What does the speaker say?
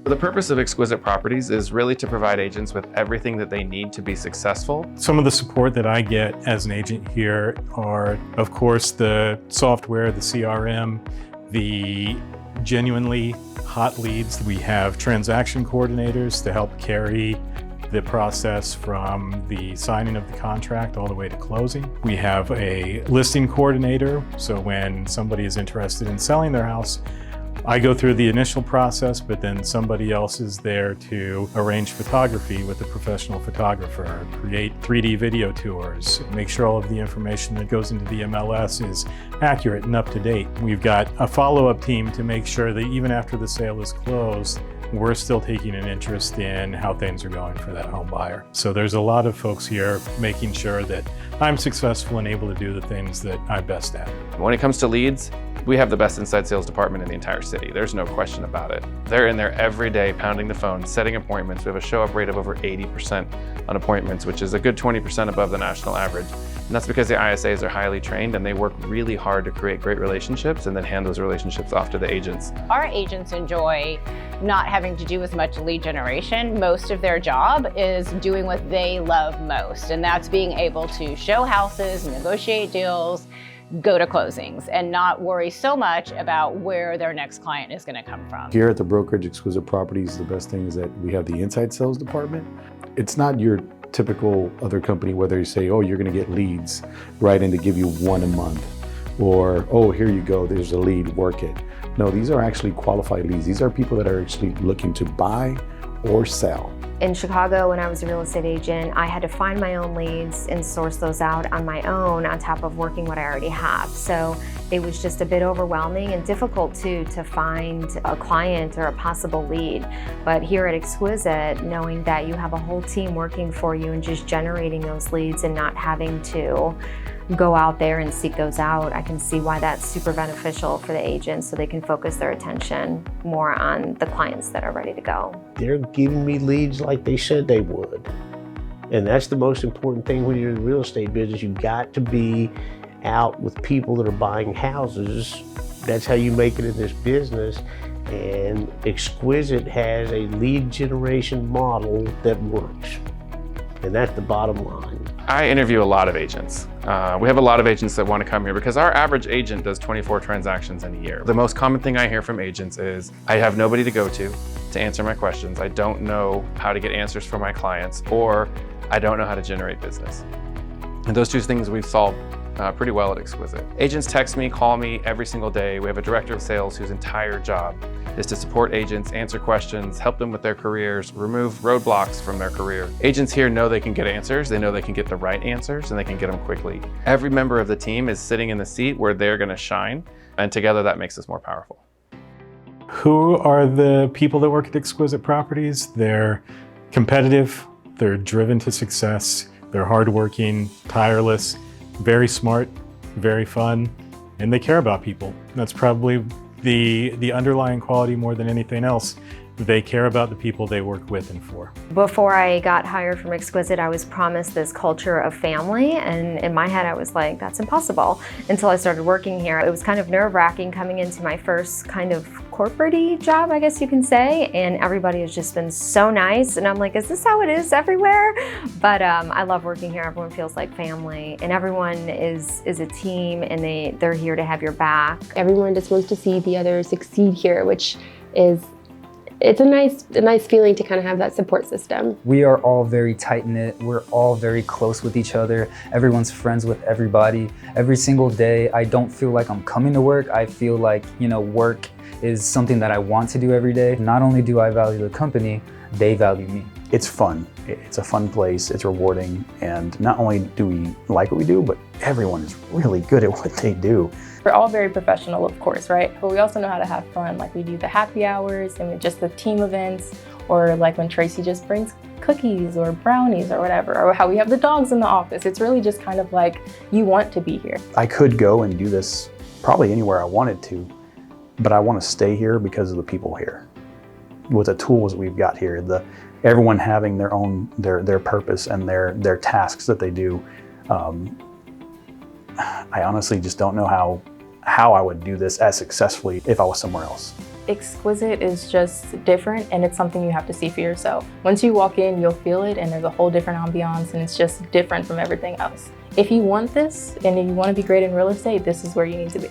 The purpose of Exquisite Properties is really to provide agents with everything that they need to be successful. Some of the support that I get as an agent here are, of course, the software, the CRM, the genuinely hot leads. We have transaction coordinators to help carry the process from the signing of the contract all the way to closing. We have a listing coordinator, so when somebody is interested in selling their house, I go through the initial process, but then somebody else is there to arrange photography with a professional photographer, create 3D video tours, make sure all of the information that goes into the MLS is accurate and up to date. We've got a follow-up team to make sure that even after the sale is closed, we're still taking an interest in how things are going for that home buyer. So there's a lot of folks here making sure that I'm successful and able to do the things that I'm best at. When it comes to leads, we have the best inside sales department in the entire city. There's no question about it. They're in there every day, pounding the phone, setting appointments. We have a show-up rate of over 80% on appointments, which is a good 20% above the national average. And that's because the ISAs are highly trained and they work really hard to create great relationships and then hand those relationships off to the agents. Our agents enjoy not having to do as much lead generation. Most of their job is doing what they love most, and that's being able to show houses, negotiate deals, go to closings, and not worry so much about where their next client is going to come from. Here at the brokerage Exquisite Properties, the best thing is that we have the inside sales department. It's not your typical other company where they say, oh, you're going to get leads right in to give you one a month, or oh, here you go, there's a lead, work it. No, these are actually qualified leads. These are people that are actually looking to buy or sell. In Chicago, when I was a real estate agent, I had to find my own leads and source those out on my own on top of working what I already have. So it was just a bit overwhelming and difficult to find a client or a possible lead. But here at Exquisite, knowing that you have a whole team working for you and just generating those leads and not having to go out there and seek those out, I can see why that's super beneficial for the agents so they can focus their attention more on the clients that are ready to go. They're giving me leads like they said they would. And that's the most important thing when you're in the real estate business. You got to be out with people that are buying houses. That's how you make it in this business. And Exquisite has a lead generation model that works. And that's the bottom line. I interview a lot of agents. We have a lot of agents that want to come here because our average agent does 24 transactions in a year. The most common thing I hear from agents is, I have nobody to go to answer my questions. I don't know how to get answers for my clients, or I don't know how to generate business. And those two things we've solved pretty well at Exquisite. Agents text me, call me every single day. We have a director of sales whose entire job is to support agents, answer questions, help them with their careers, remove roadblocks from their career. Agents here know they can get answers, they know they can get the right answers, and they can get them quickly. Every member of the team is sitting in the seat where they're gonna shine, and together that makes us more powerful. Who are the people that work at Exquisite Properties? They're competitive, they're driven to success, they're hardworking, tireless, very smart, very fun, and they care about people. That's probably the underlying quality more than anything else. They care about the people they work with and for. Before I got hired from Exquisite, I was promised this culture of family, and in my head I was like, that's impossible, until I started working here. It was kind of nerve-wracking coming into my first kind of corporate-y job, I guess you can say, and everybody has just been so nice, and I'm like, is this how it is everywhere? But I love working here. Everyone feels like family, and everyone is a team, and they're here to have your back. Everyone just wants to see the other succeed here, which is it's a nice feeling to kind of have that support system. We are all very tight-knit. We're all very close with each other. Everyone's friends with everybody. Every single day, I don't feel like I'm coming to work. I feel like, work is something that I want to do every day. Not only do I value the company, they value me. It's fun. It's a fun place. It's rewarding. And not only do we like what we do, but everyone is really good at what they do. We're all very professional, of course, right? But we also know how to have fun. Like we do the happy hours and just the team events, or like when Tracy just brings cookies or brownies or whatever, or how we have the dogs in the office. It's really just kind of like you want to be here. I could go and do this probably anywhere I wanted to, but I want to stay here because of the people here. With the tools we've got here, everyone having their own their purpose and their tasks that they do. I honestly just don't know how I would do this as successfully if I was somewhere else. Exquisite is just different, and it's something you have to see for yourself. Once you walk in, you'll feel it, and there's a whole different ambiance, and it's just different from everything else. If you want this and if you want to be great in real estate, this is where you need to be.